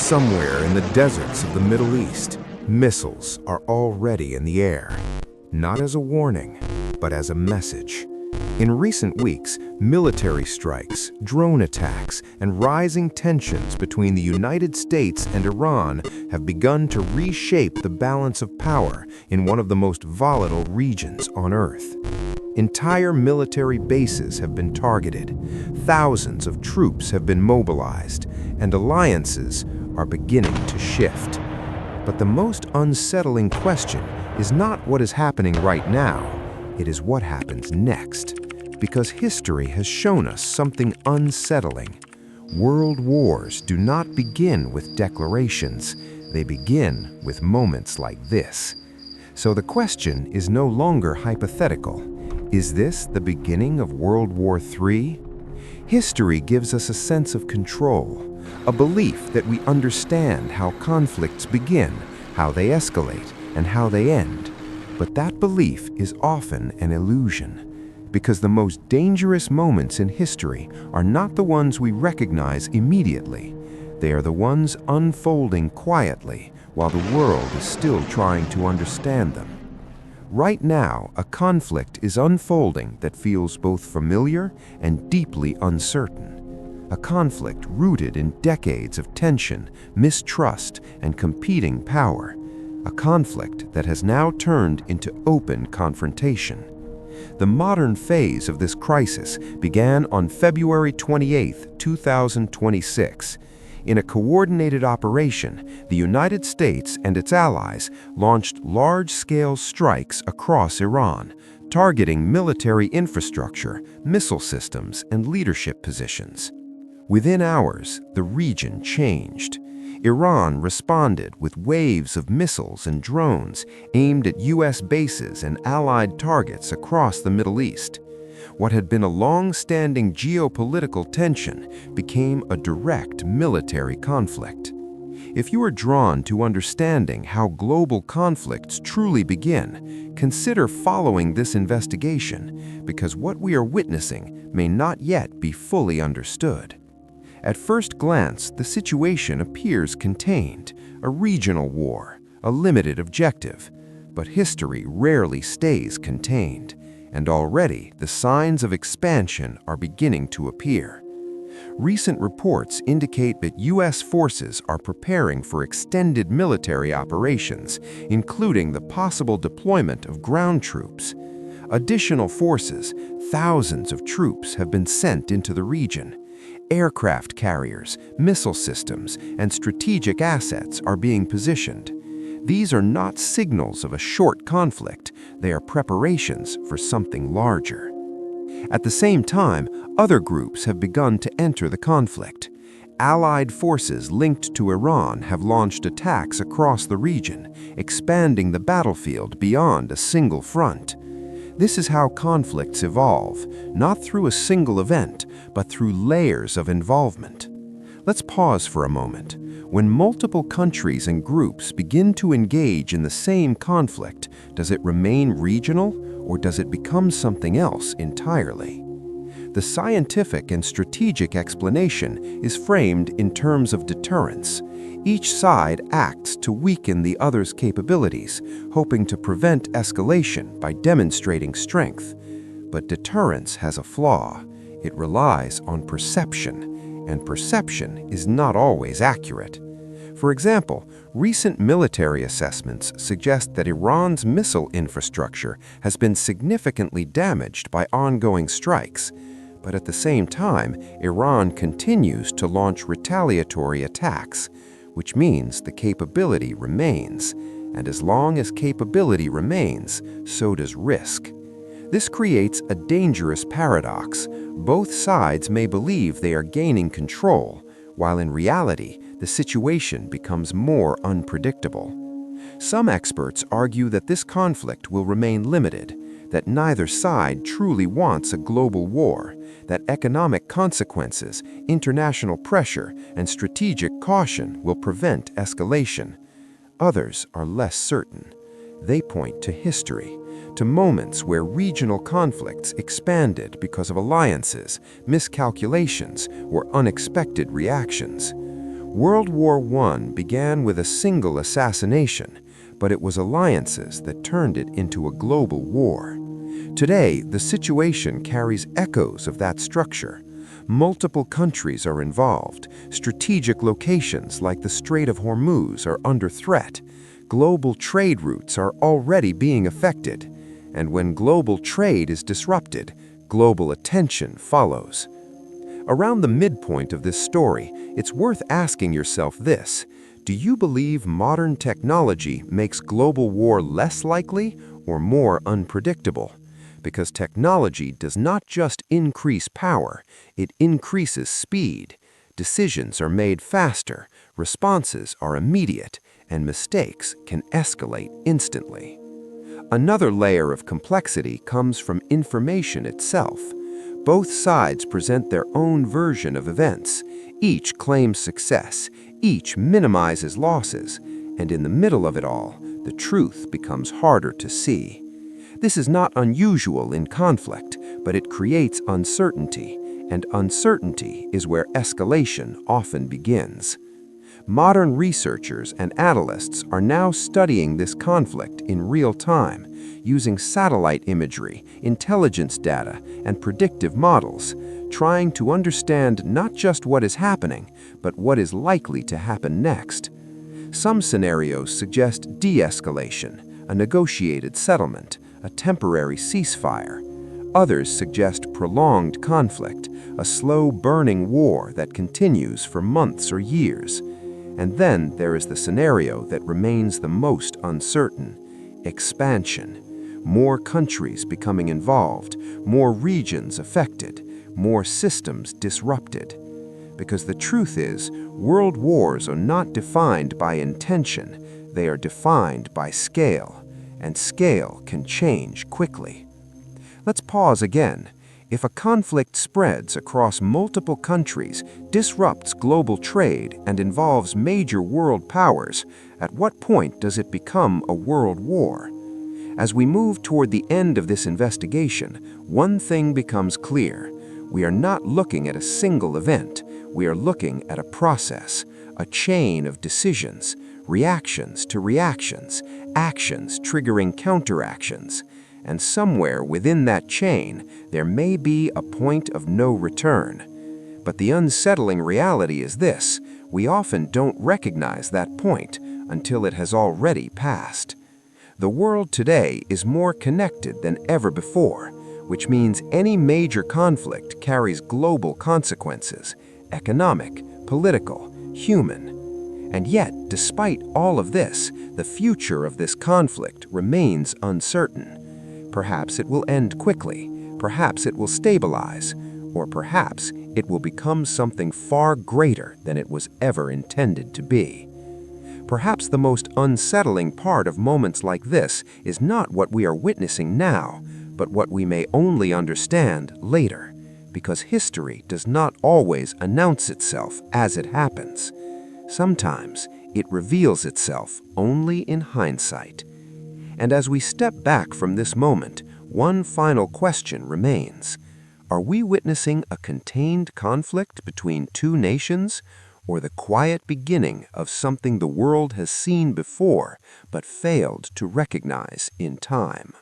Somewhere in the deserts of the Middle East, missiles are already in the air, not as a warning, but as a message. In recent weeks, military strikes, drone attacks, and rising tensions between the United States and Iran have begun to reshape the balance of power in one of the most volatile regions on Earth. Entire military bases have been targeted, thousands of troops have been mobilized, and alliances are beginning to shift. But the most unsettling question is not what is happening right now, it is what happens next. Because history has shown us something unsettling. World wars do not begin with declarations, they begin with moments like this. So the question is no longer hypothetical. Is this the beginning of World War III? History gives us a sense of control, a belief that we understand how conflicts begin, how they escalate, and how they end. But that belief is often an illusion, because the most dangerous moments in history are not the ones we recognize immediately. They are the ones unfolding quietly while the world is still trying to understand them. Right now, a conflict is unfolding that feels both familiar and deeply uncertain. A conflict rooted in decades of tension, mistrust, and competing power. A conflict that has now turned into open confrontation. The modern phase of this crisis began on February 28, 2026. In a coordinated operation, the United States and its allies launched large-scale strikes across Iran, targeting military infrastructure, missile systems, and leadership positions. Within hours, the region changed. Iran responded with waves of missiles and drones aimed at U.S. bases and allied targets across the Middle East. What had been a long-standing geopolitical tension became a direct military conflict. If you are drawn to understanding how global conflicts truly begin, consider following this investigation, because what we are witnessing may not yet be fully understood. At first glance, the situation appears contained, a regional war, a limited objective. But history rarely stays contained, and already the signs of expansion are beginning to appear. Recent reports indicate that U.S. forces are preparing for extended military operations, including the possible deployment of ground troops. Additional forces, thousands of troops, have been sent into the region. Aircraft carriers, missile systems, and strategic assets are being positioned. These are not signals of a short conflict, they are preparations for something larger. At the same time, other groups have begun to enter the conflict. Allied forces linked to Iran have launched attacks across the region, expanding the battlefield beyond a single front. This is how conflicts evolve, not through a single event, but through layers of involvement. Let's pause for a moment. When multiple countries and groups begin to engage in the same conflict, does it remain regional, or does it become something else entirely? The scientific and strategic explanation is framed in terms of deterrence. Each side acts to weaken the other's capabilities, hoping to prevent escalation by demonstrating strength. But deterrence has a flaw. It relies on perception, and perception is not always accurate. For example, recent military assessments suggest that Iran's missile infrastructure has been significantly damaged by ongoing strikes. But at the same time, Iran continues to launch retaliatory attacks, which means the capability remains. And as long as capability remains, so does risk. This creates a dangerous paradox. Both sides may believe they are gaining control, while in reality, the situation becomes more unpredictable. Some experts argue that this conflict will remain limited, that neither side truly wants a global war, that economic consequences, international pressure, and strategic caution will prevent escalation. Others are less certain. They point to history, to moments where regional conflicts expanded because of alliances, miscalculations, or unexpected reactions. World War I began with a single assassination, but it was alliances that turned it into a global war. Today, the situation carries echoes of that structure. Multiple countries are involved. Strategic locations like the Strait of Hormuz are under threat. Global trade routes are already being affected. And when global trade is disrupted, global attention follows. Around the midpoint of this story, it's worth asking yourself this: do you believe modern technology makes global war less likely or more unpredictable? Because technology does not just increase power, it increases speed. Decisions are made faster, responses are immediate, and mistakes can escalate instantly. Another layer of complexity comes from information itself. Both sides present their own version of events. Each claims success, each minimizes losses, and in the middle of it all, the truth becomes harder to see. This is not unusual in conflict, but it creates uncertainty, and uncertainty is where escalation often begins. Modern researchers and analysts are now studying this conflict in real time, using satellite imagery, intelligence data, and predictive models, trying to understand not just what is happening, but what is likely to happen next. Some scenarios suggest de-escalation, a negotiated settlement, a temporary ceasefire. Others suggest prolonged conflict, a slow-burning war that continues for months or years. And then there is the scenario that remains the most uncertain: expansion. More countries becoming involved, more regions affected, more systems disrupted. Because the truth is, world wars are not defined by intention, they are defined by scale, and scale can change quickly. Let's pause again. If a conflict spreads across multiple countries, disrupts global trade, and involves major world powers, at what point does it become a world war? As we move toward the end of this investigation, one thing becomes clear. We are not looking at a single event. We are looking at a process, a chain of decisions, reactions to reactions, actions triggering counteractions. And somewhere within that chain, there may be a point of no return. But the unsettling reality is this: we often don't recognize that point until it has already passed. The world today is more connected than ever before, which means any major conflict carries global consequences: economic, political, human. And yet, despite all of this, the future of this conflict remains uncertain. Perhaps it will end quickly, perhaps it will stabilize, or perhaps it will become something far greater than it was ever intended to be. Perhaps the most unsettling part of moments like this is not what we are witnessing now, but what we may only understand later, because history does not always announce itself as it happens. Sometimes it reveals itself only in hindsight. And as we step back from this moment, one final question remains: are we witnessing a contained conflict between two nations, or the quiet beginning of something the world has seen before but failed to recognize in time?